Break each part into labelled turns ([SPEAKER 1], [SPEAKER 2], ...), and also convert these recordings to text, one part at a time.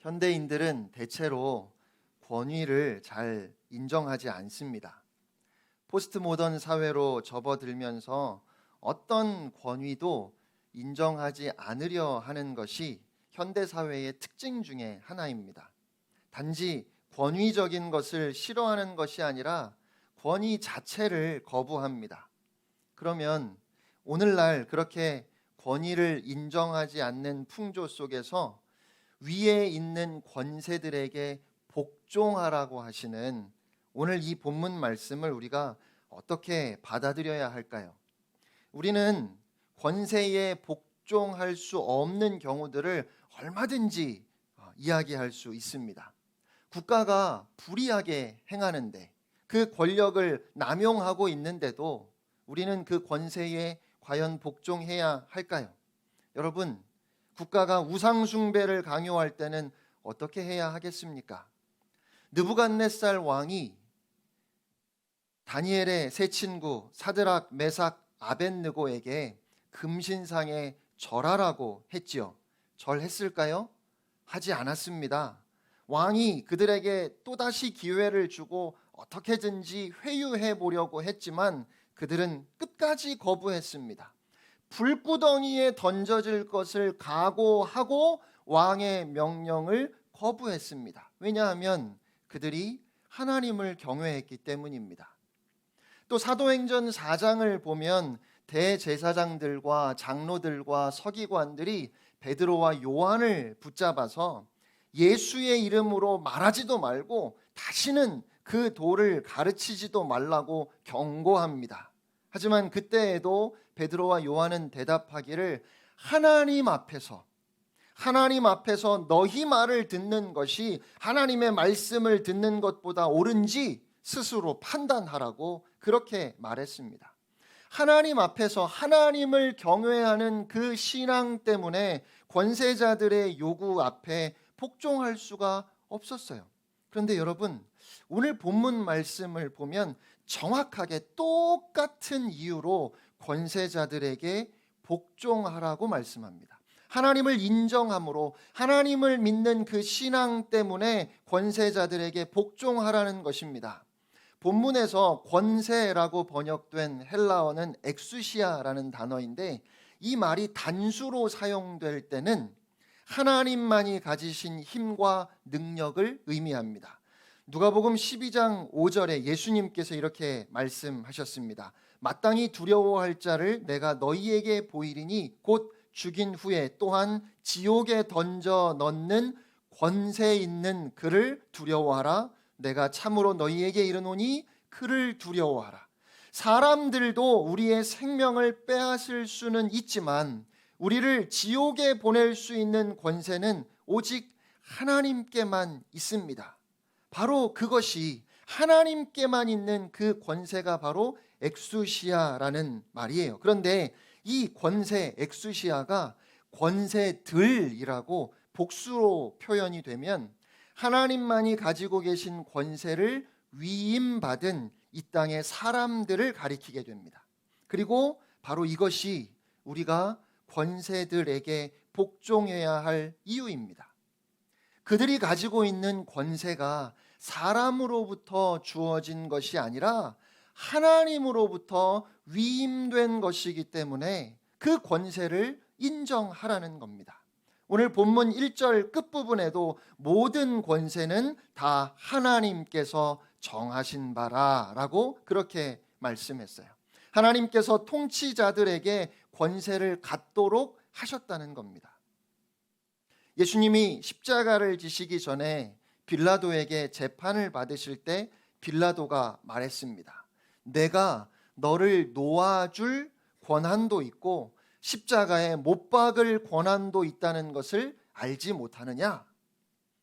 [SPEAKER 1] 현대인들은 대체로 권위를 잘 인정하지 않습니다. 포스트 모던 사회로 접어들면서 어떤 권위도 인정하지 않으려 하는 것이 현대 사회의 특징 중에 하나입니다. 단지 권위적인 것을 싫어하는 것이 아니라 권위 자체를 거부합니다. 그러면 오늘날 그렇게 권위를 인정하지 않는 풍조 속에서 위에 있는 권세들에게 복종하라고 하시는 오늘 이 본문 말씀을 우리가 어떻게 받아들여야 할까요? 우리는 권세에 복종할 수 없는 경우들을 얼마든지 이야기할 수 있습니다. 국가가 불의하게 행하는데 그 권력을 남용하고 있는데도 우리는 그 권세에 과연 복종해야 할까요? 여러분, 국가가 우상숭배를 강요할 때는 어떻게 해야 하겠습니까? 느부갓네살 왕이 다니엘의 세 친구 사드락, 메삭, 아벳느고에게 금신상에 절하라고 했지요. 절했을까요? 하지 않았습니다. 왕이 그들에게 또다시 기회를 주고 어떻게든지 회유해 보려고 했지만 그들은 끝까지 거부했습니다. 불구덩이에 던져질 것을 각오하고 왕의 명령을 거부했습니다. 왜냐하면 그들이 하나님을 경외했기 때문입니다. 또 사도행전 4장을 보면 대제사장들과 장로들과 서기관들이 베드로와 요한을 붙잡아서 예수의 이름으로 말하지도 말고 다시는 그 도를 가르치지도 말라고 경고합니다. 하지만 그때에도 베드로와 요한은 대답하기를 하나님 앞에서 너희 말을 듣는 것이 하나님의 말씀을 듣는 것보다 옳은지 스스로 판단하라고 그렇게 말했습니다. 하나님 앞에서 하나님을 경외하는 그 신앙 때문에 권세자들의 요구 앞에 복종할 수가 없었어요. 그런데 여러분, 오늘 본문 말씀을 보면 정확하게 똑같은 이유로 권세자들에게 복종하라고 말씀합니다. 하나님을 인정함으로 하나님을 믿는 그 신앙 때문에 권세자들에게 복종하라는 것입니다. 본문에서 권세라고 번역된 헬라어는 엑수시아라는 단어인데 이 말이 단수로 사용될 때는 하나님만이 가지신 힘과 능력을 의미합니다. 누가복음 12장 5절에 예수님께서 이렇게 말씀하셨습니다. 마땅히 두려워할 자를 내가 너희에게 보이리니 곧 죽인 후에 또한 지옥에 던져 넣는 권세 있는 그를 두려워하라. 내가 참으로 너희에게 이르노니 그를 두려워하라. 사람들도 우리의 생명을 빼앗을 수는 있지만 우리를 지옥에 보낼 수 있는 권세는 오직 하나님께만 있습니다. 바로 그것이 하나님께만 있는 그 권세가 바로 엑수시아라는 말이에요. 그런데 이 권세 엑수시아가 권세들이라고 복수로 표현이 되면 하나님만이 가지고 계신 권세를 위임받은 이 땅의 사람들을 가리키게 됩니다. 그리고 바로 이것이 우리가 권세들에게 복종해야 할 이유입니다. 그들이 가지고 있는 권세가 사람으로부터 주어진 것이 아니라 하나님으로부터 위임된 것이기 때문에 그 권세를 인정하라는 겁니다. 오늘 본문 1절 끝부분에도 모든 권세는 다 하나님께서 정하신 바라라고 그렇게 말씀했어요. 하나님께서 통치자들에게 권세를 갖도록 하셨다는 겁니다. 예수님이 십자가를 지시기 전에 빌라도에게 재판을 받으실 때 빌라도가 말했습니다. 내가 너를 놓아줄 권한도 있고 십자가에 못 박을 권한도 있다는 것을 알지 못하느냐?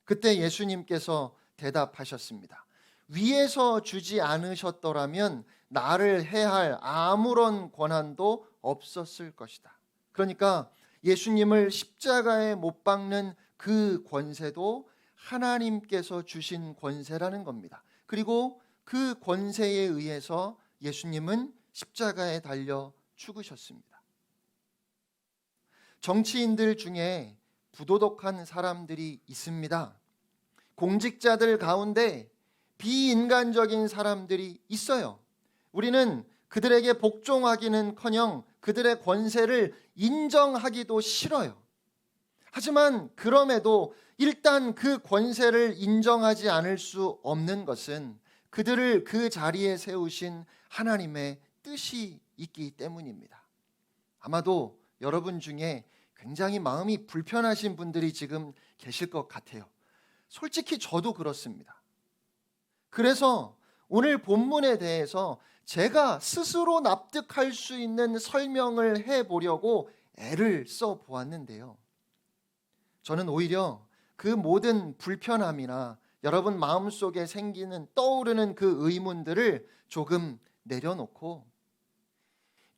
[SPEAKER 1] 그때 예수님께서 대답하셨습니다. 위에서 주지 않으셨더라면 나를 해할 아무런 권한도 없었을 것이다. 그러니까 예수님을 십자가에 못 박는 그 권세도 하나님께서 주신 권세라는 겁니다. 그리고 그 권세에 의해서 예수님은 십자가에 달려 죽으셨습니다. 정치인들 중에 부도덕한 사람들이 있습니다. 공직자들 가운데 비인간적인 사람들이 있어요. 우리는 그들에게 복종하기는커녕 그들의 권세를 인정하기도 싫어요. 하지만 그럼에도 일단 그 권세를 인정하지 않을 수 없는 것은 그들을 그 자리에 세우신 하나님의 뜻이 있기 때문입니다. 아마도 여러분 중에 굉장히 마음이 불편하신 분들이 지금 계실 것 같아요. 솔직히 저도 그렇습니다. 그래서 오늘 본문에 대해서 제가 스스로 납득할 수 있는 설명을 해보려고 애를 써보았는데요. 저는 오히려 그 모든 불편함이나 여러분 마음속에 떠오르는 그 의문들을 조금 내려놓고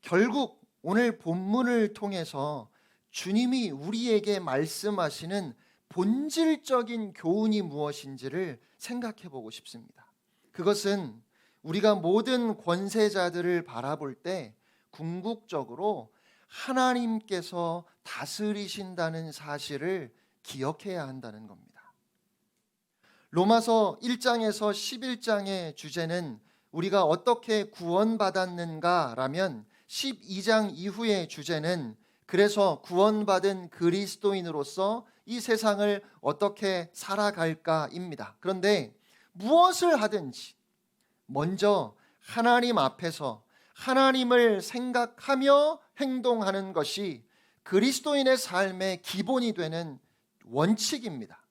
[SPEAKER 1] 결국 오늘 본문을 통해서 주님이 우리에게 말씀하시는 본질적인 교훈이 무엇인지를 생각해 보고 싶습니다. 그것은 우리가 모든 권세자들을 바라볼 때 궁극적으로 하나님께서 다스리신다는 사실을 기억해야 한다는 겁니다. 로마서 1장에서 11장의 주제는 우리가 어떻게 구원받았는가라면 12장 이후의 주제는 그래서 구원받은 그리스도인으로서 이 세상을 어떻게 살아갈까입니다. 그런데 무엇을 하든지 먼저 하나님 앞에서 하나님을 생각하며 행동하는 것이 그리스도인의 삶의 기본이 되는 원칙입니다.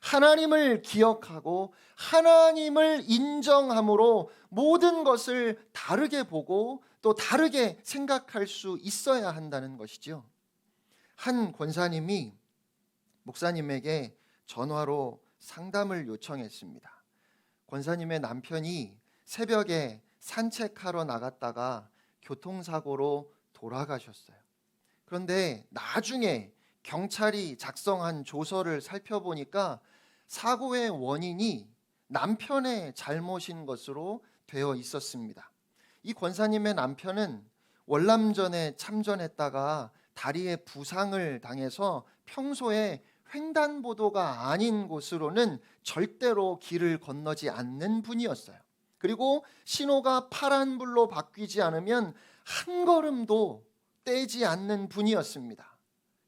[SPEAKER 1] 하나님을 기억하고 하나님을 인정함으로 모든 것을 다르게 보고 또 다르게 생각할 수 있어야 한다는 것이죠. 한 권사님이 목사님에게 전화로 상담을 요청했습니다. 권사님의 남편이 새벽에 산책하러 나갔다가 교통사고로 돌아가셨어요. 그런데 나중에 경찰이 작성한 조서를 살펴보니까 사고의 원인이 남편의 잘못인 것으로 되어 있었습니다. 이 권사님의 남편은 월남전에 참전했다가 다리에 부상을 당해서 평소에 횡단보도가 아닌 곳으로는 절대로 길을 건너지 않는 분이었어요. 그리고 신호가 파란불로 바뀌지 않으면 한 걸음도 떼지 않는 분이었습니다.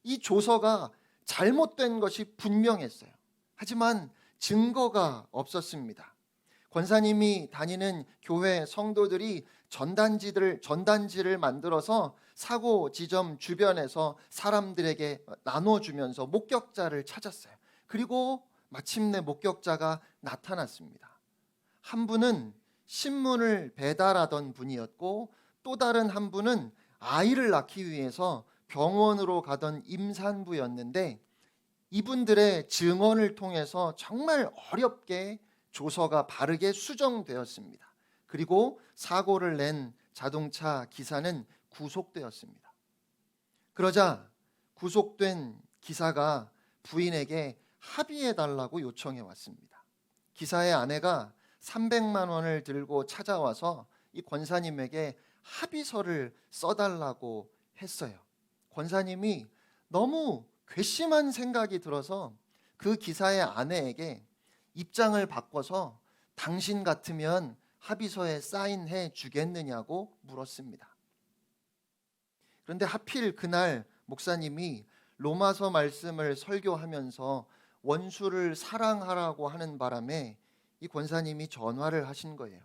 [SPEAKER 1] 이 조서가 잘못된 것이 분명했어요. 하지만 증거가 없었습니다. 권사님이 다니는 교회 성도들이 전단지를 만들어서 사고 지점 주변에서 사람들에게 나눠주면서 목격자를 찾았어요. 그리고 마침내 목격자가 나타났습니다. 한 분은 신문을 배달하던 분이었고 또 다른 한 분은 아이를 낳기 위해서 병원으로 가던 임산부였는데 이분들의 증언을 통해서 정말 어렵게 조서가 바르게 수정되었습니다. 그리고 사고를 낸 자동차 기사는 구속되었습니다. 그러자 구속된 기사가 부인에게 합의해달라고 요청해 왔습니다. 기사의 아내가 300만 원을 들고 찾아와서 이 권사님에게 합의서를 써달라고 했어요. 권사님이 너무 괘씸한 생각이 들어서 그 기사의 아내에게 입장을 바꿔서 당신 같으면 합의서에 사인해 주겠느냐고 물었습니다. 그런데 하필 그날 목사님이 로마서 말씀을 설교하면서 원수를 사랑하라고 하는 바람에 이 권사님이 전화를 하신 거예요.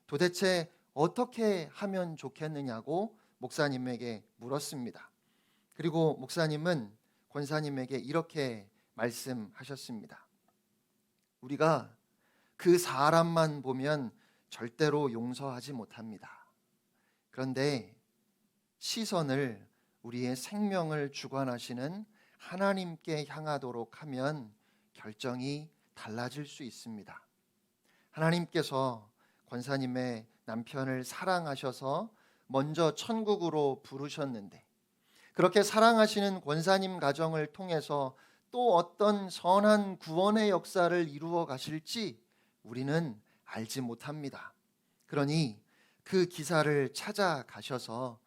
[SPEAKER 1] 도대체 어떻게 하면 좋겠느냐고 목사님에게 물었습니다. 그리고 목사님은 권사님에게 이렇게 말씀하셨습니다. 우리가 그 사람만 보면 절대로 용서하지 못합니다. 그런데 시선을 우리의 생명을 주관하시는 하나님께 향하도록 하면 결정이 달라질 수 있습니다. 하나님께서 권사님의 남편을 사랑하셔서 먼저 천국으로 부르셨는데 그렇게 사랑하시는 권사님 가정을 통해서 또 어떤 선한 구원의 역사를 이루어 가실지 우리는 알지 못합니다. 그러니 그 기사를 찾아가셔서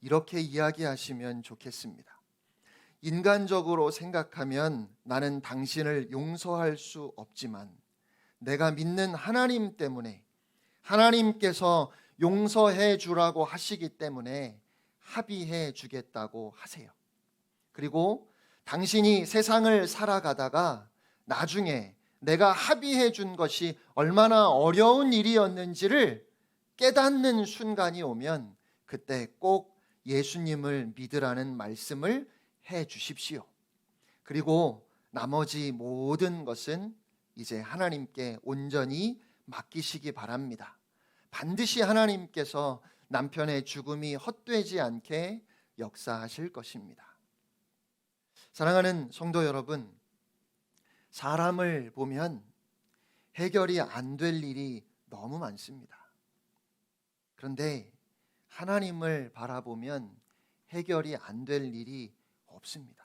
[SPEAKER 1] 이렇게 이야기하시면 좋겠습니다. 인간적으로 생각하면 나는 당신을 용서할 수 없지만 내가 믿는 하나님 때문에 하나님께서 용서해 주라고 하시기 때문에 합의해 주겠다고 하세요. 그리고 당신이 세상을 살아가다가 나중에 내가 합의해 준 것이 얼마나 어려운 일이었는지를 깨닫는 순간이 오면 그때 꼭 예수님을 믿으라는 말씀을 해 주십시오. 그리고 나머지 모든 것은 이제 하나님께 온전히 맡기시기 바랍니다. 반드시 하나님께서 남편의 죽음이 헛되지 않게 역사하실 것입니다. 사랑하는 성도 여러분, 사람을 보면 해결이 안 될 일이 너무 많습니다. 그런데 하나님을 바라보면 해결이 안 될 일이 없습니다.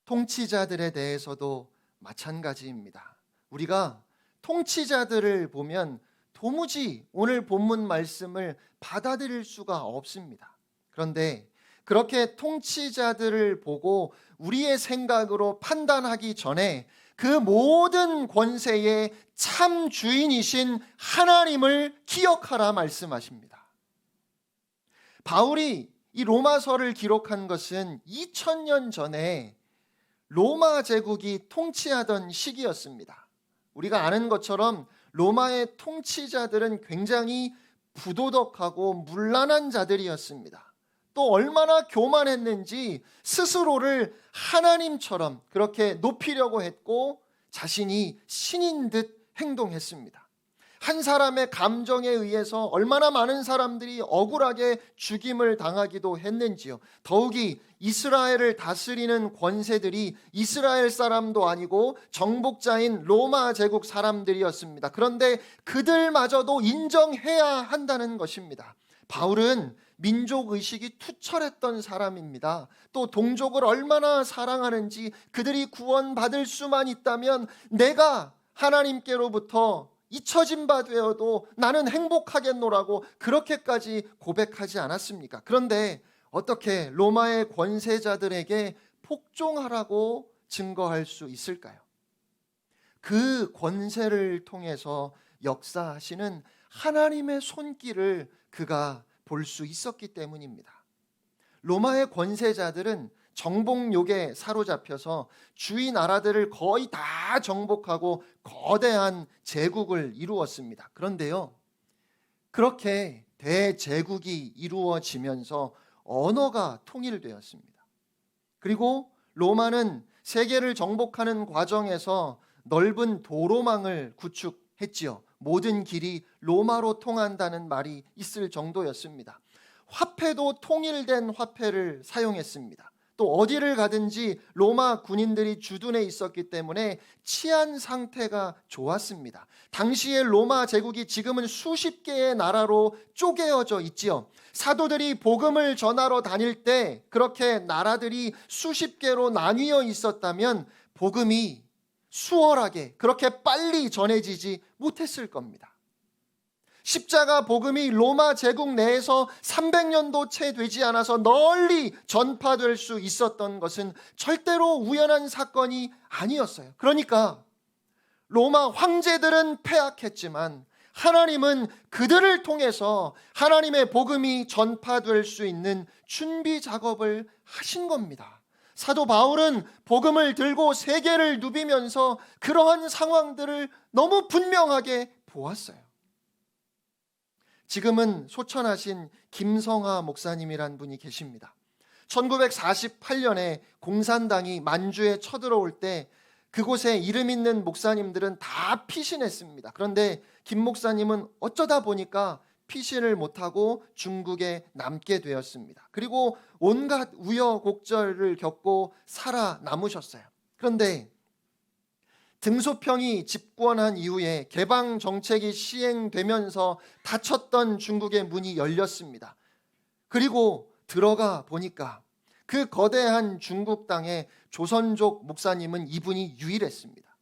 [SPEAKER 1] 통치자들에 대해서도 마찬가지입니다. 우리가 통치자들을 보면 도무지 오늘 본문 말씀을 받아들일 수가 없습니다. 그런데 그렇게 통치자들을 보고 우리의 생각으로 판단하기 전에 그 모든 권세의 참 주인이신 하나님을 기억하라 말씀하십니다. 바울이 이 로마서를 기록한 것은 2000년 전에 로마 제국이 통치하던 시기였습니다. 우리가 아는 것처럼 로마의 통치자들은 굉장히 부도덕하고 문란한 자들이었습니다. 또 얼마나 교만했는지 스스로를 하나님처럼 그렇게 높이려고 했고 자신이 신인 듯 행동했습니다. 한 사람의 감정에 의해서 얼마나 많은 사람들이 억울하게 죽임을 당하기도 했는지요. 더욱이 이스라엘을 다스리는 권세들이 이스라엘 사람도 아니고 정복자인 로마 제국 사람들이었습니다. 그런데 그들마저도 인정해야 한다는 것입니다. 바울은 민족 의식이 투철했던 사람입니다. 또 동족을 얼마나 사랑하는지 그들이 구원받을 수만 있다면 내가 하나님께로부터 잊혀진 바 되어도 나는 행복하겠노라고 그렇게까지 고백하지 않았습니까? 그런데 어떻게 로마의 권세자들에게 폭종하라고 증거할 수 있을까요? 그 권세를 통해서 역사하시는 하나님의 손길을 그가 볼 수 있었기 때문입니다. 로마의 권세자들은 정복욕에 사로잡혀서 주위 나라들을 거의 다 정복하고 거대한 제국을 이루었습니다. 그런데요, 그렇게 대제국이 이루어지면서 언어가 통일되었습니다. 그리고 로마는 세계를 정복하는 과정에서 넓은 도로망을 구축했지요. 모든 길이 로마로 통한다는 말이 있을 정도였습니다. 화폐도 통일된 화폐를 사용했습니다. 또 어디를 가든지 로마 군인들이 주둔해 있었기 때문에 치안 상태가 좋았습니다. 당시의 로마 제국이 지금은 수십 개의 나라로 쪼개어져 있지요. 사도들이 복음을 전하러 다닐 때 그렇게 나라들이 수십 개로 나뉘어 있었다면 복음이 수월하게 그렇게 빨리 전해지지 못했을 겁니다. 십자가 복음이 로마 제국 내에서 300년도 채 되지 않아서 널리 전파될 수 있었던 것은 절대로 우연한 사건이 아니었어요. 그러니까 로마 황제들은 패악했지만 하나님은 그들을 통해서 하나님의 복음이 전파될 수 있는 준비 작업을 하신 겁니다. 사도 바울은 복음을 들고 세계를 누비면서 그러한 상황들을 너무 분명하게 보았어요. 지금은 소천하신 김성하 목사님이란 분이 계십니다. 1948년에 공산당이 만주에 쳐들어올 때 그곳에 이름 있는 목사님들은 다 피신했습니다. 그런데 김 목사님은 어쩌다 보니까 피신을 못하고 중국에 남게 되었습니다. 그리고 온갖 우여곡절을 겪고 살아남으셨어요. 그런데 등소평이 집권한 이후에 개방 정책이 시행되면서 닫혔던 중국의 문이 열렸습니다. 그리고 들어가 보니까 그 거대한 중국 땅에 조선족 목사님은 이분이 유일했습니다.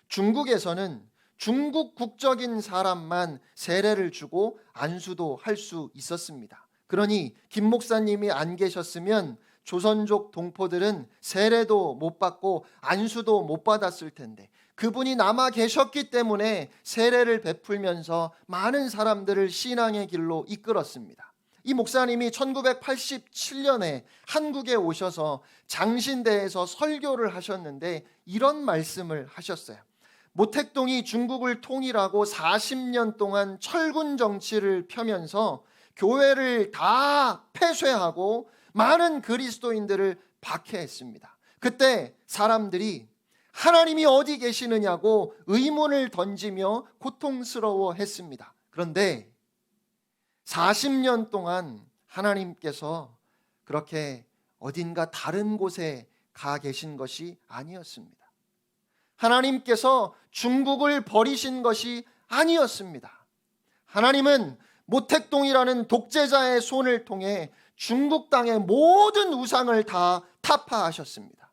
[SPEAKER 1] 중국에서는 중국 국적인 사람만 세례를 주고 안수도 할 수 있었습니다. 그러니 김 목사님이 안 계셨으면 조선족 동포들은 세례도 못 받고 안수도 못 받았을 텐데, 그분이 남아 계셨기 때문에 세례를 베풀면서 많은 사람들을 신앙의 길로 이끌었습니다. 이 목사님이 1987년에 한국에 오셔서 장신대에서 설교를 하셨는데 이런 말씀을 하셨어요. 모택동이 중국을 통일하고 40년 동안 철군 정치를 펴면서 교회를 다 폐쇄하고 많은 그리스도인들을 박해했습니다. 그때 사람들이 하나님이 어디 계시느냐고 의문을 던지며 고통스러워했습니다. 그런데 40년 동안 하나님께서 그렇게 어딘가 다른 곳에 가 계신 것이 아니었습니다. 하나님께서 중국을 버리신 것이 아니었습니다. 하나님은 모택동이라는 독재자의 손을 통해 중국 땅의 모든 우상을 다 타파하셨습니다.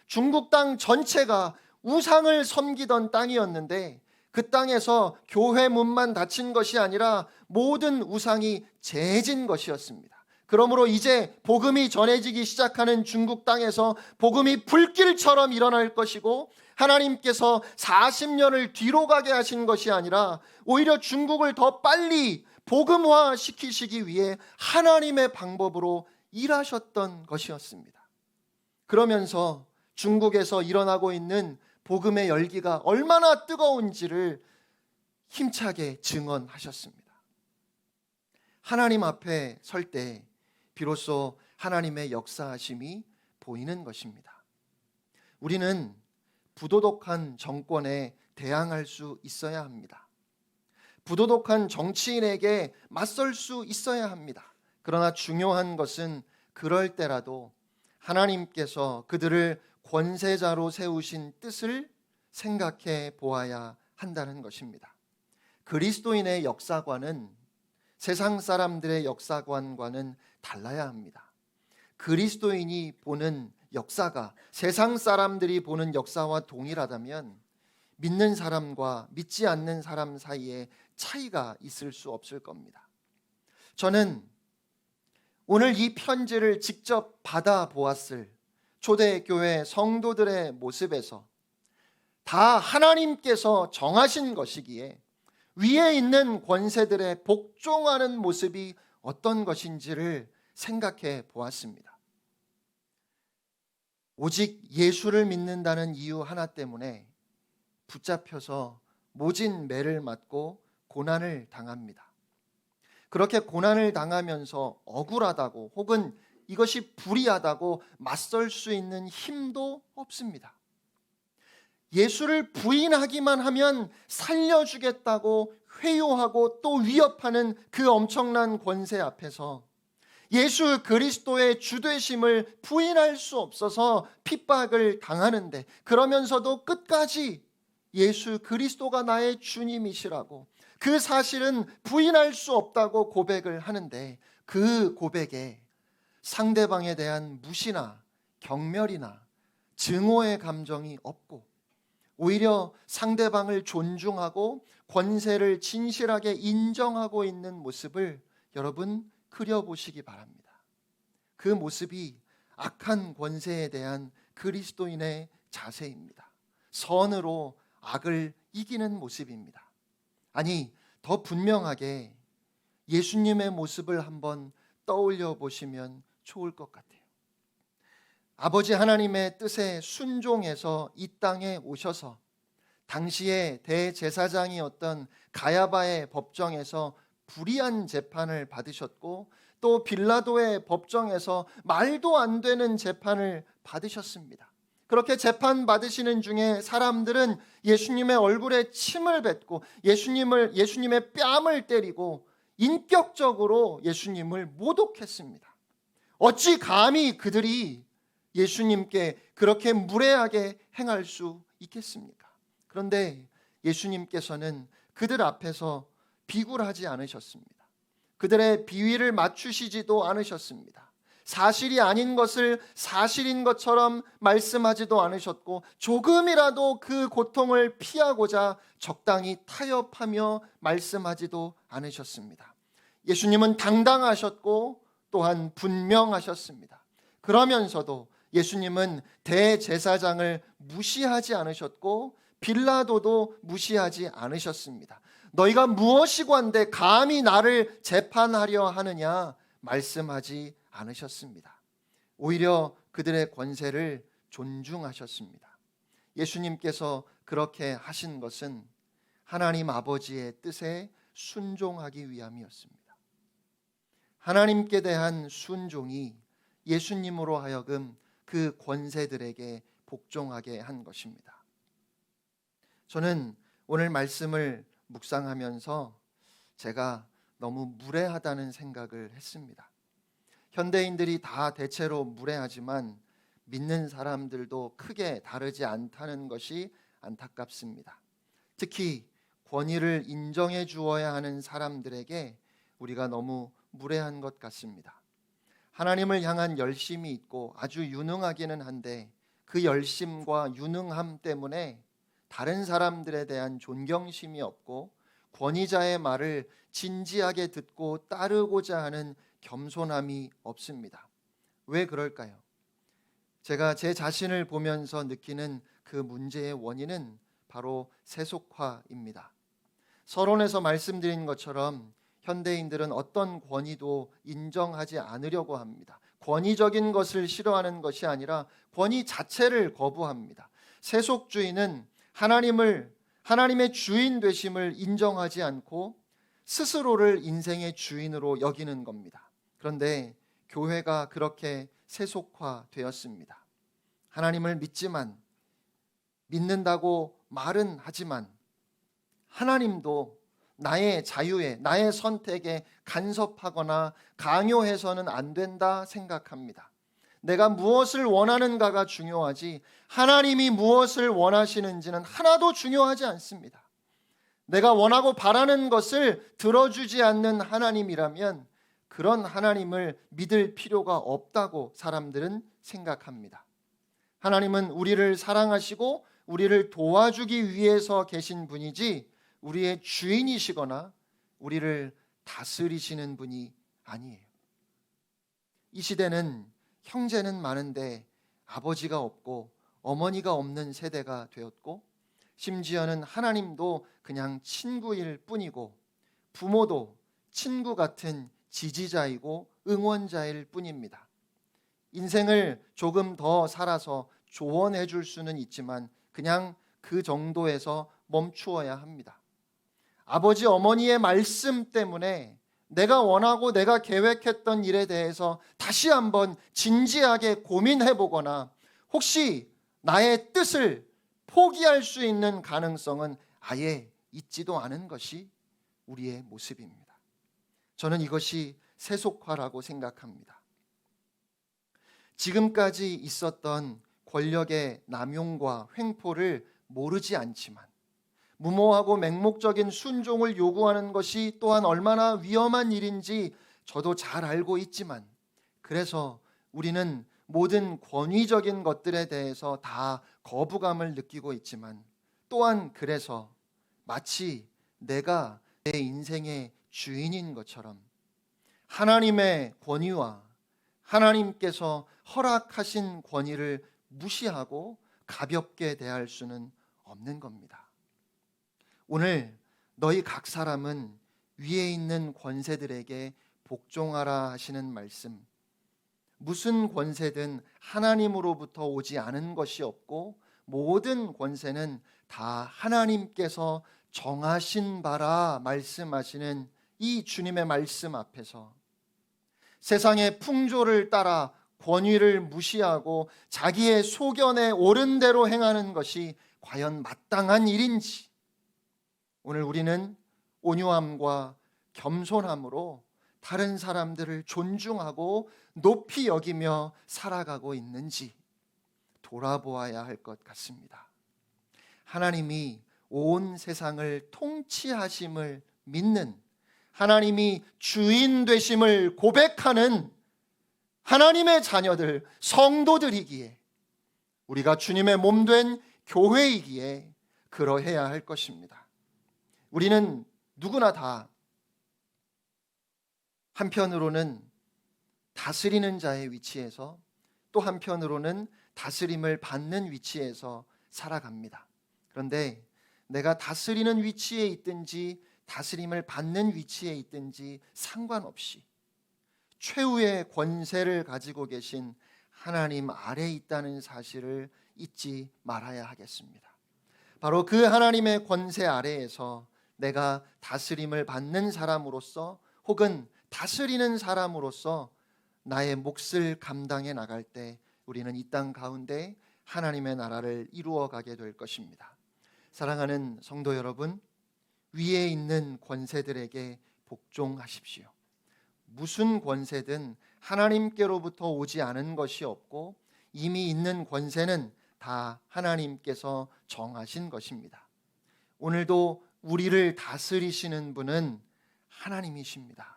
[SPEAKER 1] 중국 땅 전체가 우상을 섬기던 땅이었는데 그 땅에서 교회 문만 닫힌 것이 아니라 모든 우상이 재진 것이었습니다. 그러므로 이제 복음이 전해지기 시작하는 중국 땅에서 복음이 불길처럼 일어날 것이고, 하나님께서 40년을 뒤로 가게 하신 것이 아니라 오히려 중국을 더 빨리 복음화 시키시기 위해 하나님의 방법으로 일하셨던 것이었습니다. 그러면서 중국에서 일어나고 있는 복음의 열기가 얼마나 뜨거운지를 힘차게 증언하셨습니다. 하나님 앞에 설 때 비로소 하나님의 역사하심이 보이는 것입니다. 우리는 부도덕한 정권에 대항할 수 있어야 합니다. 부도덕한 정치인에게 맞설 수 있어야 합니다. 그러나 중요한 것은 그럴 때라도 하나님께서 그들을 권세자로 세우신 뜻을 생각해 보아야 한다는 것입니다. 그리스도인의 역사관은 세상 사람들의 역사관과는 달라야 합니다. 그리스도인이 보는 역사가 세상 사람들이 보는 역사와 동일하다면 믿는 사람과 믿지 않는 사람 사이에 차이가 있을 수 없을 겁니다. 저는 오늘 이 편지를 직접 받아보았을 초대교회 성도들의 모습에서 다 하나님께서 정하신 것이기에 위에 있는 권세들의 복종하는 모습이 어떤 것인지를 생각해 보았습니다. 오직 예수를 믿는다는 이유 하나 때문에 붙잡혀서 모진 매를 맞고 고난을 당합니다. 그렇게 고난을 당하면서 억울하다고 혹은 이것이 불의하다고 맞설 수 있는 힘도 없습니다. 예수를 부인하기만 하면 살려주겠다고 회유하고 또 위협하는 그 엄청난 권세 앞에서 예수 그리스도의 주되심을 부인할 수 없어서 핍박을 당하는데, 그러면서도 끝까지 예수 그리스도가 나의 주님이시라고 그 사실은 부인할 수 없다고 고백을 하는데, 그 고백에 상대방에 대한 무시나 경멸이나 증오의 감정이 없고 오히려 상대방을 존중하고 권세를 진실하게 인정하고 있는 모습을 여러분 그려보시기 바랍니다. 그 모습이 악한 권세에 대한 그리스도인의 자세입니다. 선으로 악을 이기는 모습입니다. 아니, 더 분명하게 예수님의 모습을 한번 떠올려 보시면 좋을 것 같아요. 아버지 하나님의 뜻에 순종해서 이 땅에 오셔서 당시에 대제사장이었던 가야바의 법정에서 불의한 재판을 받으셨고, 또 빌라도의 법정에서 말도 안 되는 재판을 받으셨습니다. 그렇게 재판 받으시는 중에 사람들은 예수님의 얼굴에 침을 뱉고 예수님의 뺨을 때리고 인격적으로 예수님을 모독했습니다. 어찌 감히 그들이 예수님께 그렇게 무례하게 행할 수 있겠습니까? 그런데 예수님께서는 그들 앞에서 비굴하지 않으셨습니다. 그들의 비위를 맞추시지도 않으셨습니다. 사실이 아닌 것을 사실인 것처럼 말씀하지도 않으셨고, 조금이라도 그 고통을 피하고자 적당히 타협하며 말씀하지도 않으셨습니다. 예수님은 당당하셨고 또한 분명하셨습니다. 그러면서도 예수님은 대제사장을 무시하지 않으셨고 빌라도도 무시하지 않으셨습니다. 너희가 무엇이건대 감히 나를 재판하려 하느냐 말씀하지 않으셨습니다. 오히려 그들의 권세를 존중하셨습니다. 예수님께서 그렇게 하신 것은 하나님 아버지의 뜻에 순종하기 위함이었습니다. 하나님께 대한 순종이 예수님으로 하여금 그 권세들에게 복종하게 한 것입니다. 저는 오늘 말씀을 묵상하면서 제가 너무 무례하다는 생각을 했습니다. 현대인들이 다 대체로 무례하지만 믿는 사람들도 크게 다르지 않다는 것이 안타깝습니다. 특히 권위를 인정해 주어야 하는 사람들에게 우리가 너무 무례한 것 같습니다. 하나님을 향한 열심이 있고 아주 유능하기는 한데 그 열심과 유능함 때문에 다른 사람들에 대한 존경심이 없고 권위자의 말을 진지하게 듣고 따르고자 하는 겸손함이 없습니다. 왜 그럴까요? 제가 제 자신을 보면서 느끼는 그 문제의 원인은 바로 세속화입니다. 서론에서 말씀드린 것처럼 현대인들은 어떤 권위도 인정하지 않으려고 합니다. 권위적인 것을 싫어하는 것이 아니라 권위 자체를 거부합니다. 세속주의는 하나님의 주인 되심을 인정하지 않고 스스로를 인생의 주인으로 여기는 겁니다. 그런데 교회가 그렇게 세속화되었습니다. 하나님을 믿는다고 말은 하지만 하나님도 나의 자유에, 나의 선택에 간섭하거나 강요해서는 안 된다 생각합니다. 내가 무엇을 원하는가가 중요하지 하나님이 무엇을 원하시는지는 하나도 중요하지 않습니다. 내가 원하고 바라는 것을 들어주지 않는 하나님이라면 그런 하나님을 믿을 필요가 없다고 사람들은 생각합니다. 하나님은 우리를 사랑하시고 우리를 도와주기 위해서 계신 분이지 우리의 주인이시거나 우리를 다스리시는 분이 아니에요. 이 시대는 형제는 많은데 아버지가 없고 어머니가 없는 세대가 되었고 심지어는 하나님도 그냥 친구일 뿐이고 부모도 친구 같은 지지자이고 응원자일 뿐입니다. 인생을 조금 더 살아서 조언해 줄 수는 있지만 그냥 그 정도에서 멈추어야 합니다. 아버지 어머니의 말씀 때문에 내가 원하고 내가 계획했던 일에 대해서 다시 한번 진지하게 고민해 보거나 혹시 나의 뜻을 포기할 수 있는 가능성은 아예 있지도 않은 것이 우리의 모습입니다. 저는 이것이 세속화라고 생각합니다. 지금까지 있었던 권력의 남용과 횡포를 모르지 않지만 무모하고 맹목적인 순종을 요구하는 것이 또한 얼마나 위험한 일인지 저도 잘 알고 있지만 그래서 우리는 모든 권위적인 것들에 대해서 다 거부감을 느끼고 있지만 또한 그래서 마치 내가 내 인생의 주인인 것처럼 하나님의 권위와 하나님께서 허락하신 권위를 무시하고 가볍게 대할 수는 없는 겁니다. 오늘 너희 각 사람은 위에 있는 권세들에게 복종하라 하시는 말씀, 무슨 권세든 하나님으로부터 오지 않은 것이 없고 모든 권세는 다 하나님께서 정하신 바라 말씀하시는 이 주님의 말씀 앞에서 세상의 풍조를 따라 권위를 무시하고 자기의 소견에 옳은 대로 행하는 것이 과연 마땅한 일인지 오늘 우리는 온유함과 겸손함으로 다른 사람들을 존중하고 높이 여기며 살아가고 있는지 돌아보아야 할 것 같습니다. 하나님이 온 세상을 통치하심을 믿는 하나님이 주인 되심을 고백하는 하나님의 자녀들, 성도들이기에 우리가 주님의 몸된 교회이기에 그러해야 할 것입니다. 우리는 누구나 다 한편으로는 다스리는 자의 위치에서, 또 한편으로는 다스림을 받는 위치에서 살아갑니다. 그런데 내가 다스리는 위치에 있든지 다스림을 받는 위치에 있든지 상관없이 최후의 권세를 가지고 계신 하나님 아래에 있다는 사실을 잊지 말아야 하겠습니다. 바로 그 하나님의 권세 아래에서 내가 다스림을 받는 사람으로서 혹은 다스리는 사람으로서 나의 몫을 감당해 나갈 때 우리는 이 땅 가운데 하나님의 나라를 이루어 가게 될 것입니다. 사랑하는 성도 여러분, 위에 있는 권세들에게 복종하십시오. 무슨 권세든 하나님께로부터 오지 않은 것이 없고 이미 있는 권세는 다 하나님께서 정하신 것입니다. 오늘도 우리를 다스리시는 분은 하나님이십니다.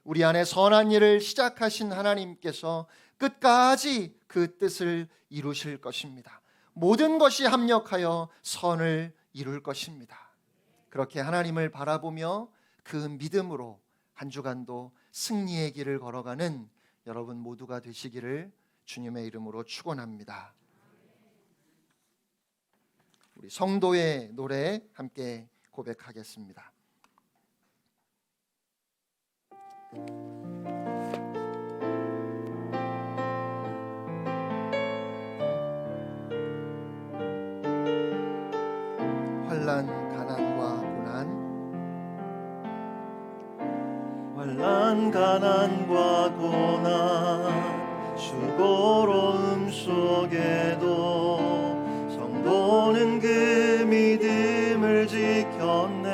[SPEAKER 1] 우리 안에 선한 일을 시작하신 하나님께서 끝까지 그 뜻을 이루실 것입니다. 모든 것이 합력하여 선을 이룰 것입니다. 그렇게 하나님을 바라보며 그 믿음으로 한 주간도 승리의 길을 걸어가는 여러분 모두가 되시기를 주님의 이름으로 축원합니다. 우리 성도의 노래 함께 고백하겠습니다. 환난 가난과 고난,
[SPEAKER 2] 환난 가난과 고난 수고로움 속에도 성도는 그 믿음을 지켰네.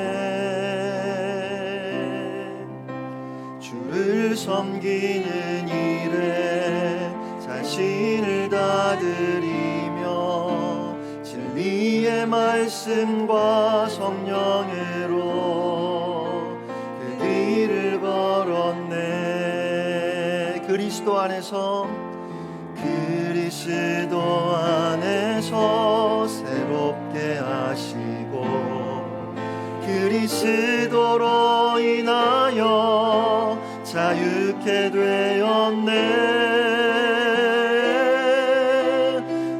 [SPEAKER 2] 주를 섬기는 일에 자신을 다드리며 진리의 말씀과 성령으로 그 길을 걸었네. 그리스도 안에서 새롭게 하시고 그리스도로 인하여 자유케 되었네.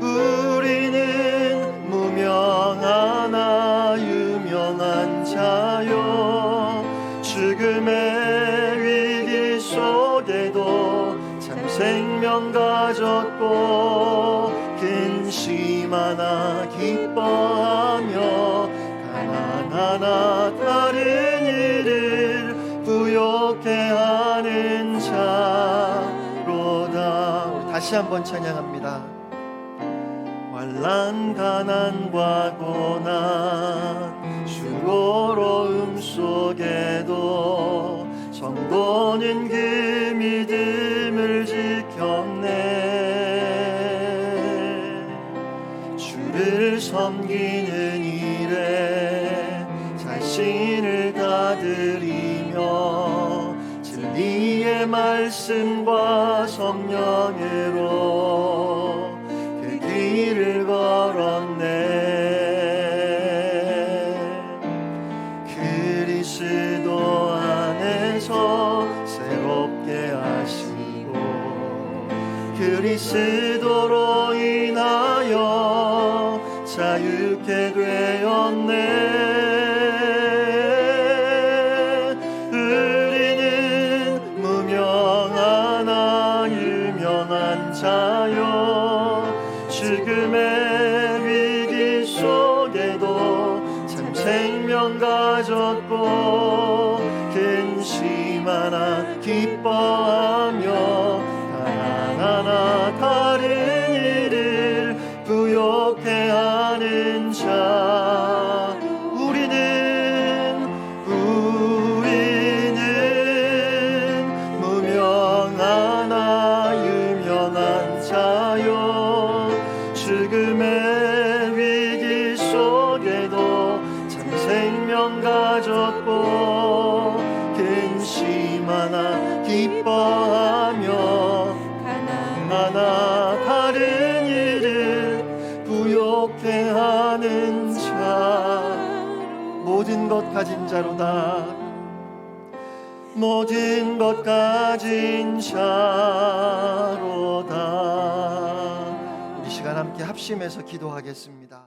[SPEAKER 2] 우리는 무명하나 유명한 자요, 죽음의 위기 속에도 참 생명 가졌고 근심하나 기뻐하며 가난하나 다른 일을 부욕해 하는 자로다.
[SPEAKER 1] 우리 다시 한번 찬양합니다.
[SPEAKER 2] 환난 가난과 고난 수고로움 속에도 성도는 그 믿음을 지켰네. 주를 섬기는 일에 자신을 다드리며 진리의 말씀과 성령으로 그 길을 걸었네. 그리스도 안에서 새롭게 하시고 그리스도로 인하여 자유케 되었네. 우리는 무명하나 유명한 자요, 죽음의 위기 속에도 참 생명 가졌고 근심하나 기뻐하며 가난하나 다른 일을 부욕해 하는 자. 우리는 무명하나 유명한 자요, 죽음의 위기 속에도 참 생명 가졌고 근심하나 기뻐하며 가난하나 다른 일을 부욕해 하는 자.
[SPEAKER 1] 모든 것 가진 자로다.
[SPEAKER 2] 모든 것 가진 자로다.
[SPEAKER 1] 우리 시간 함께 합심해서 기도하겠습니다.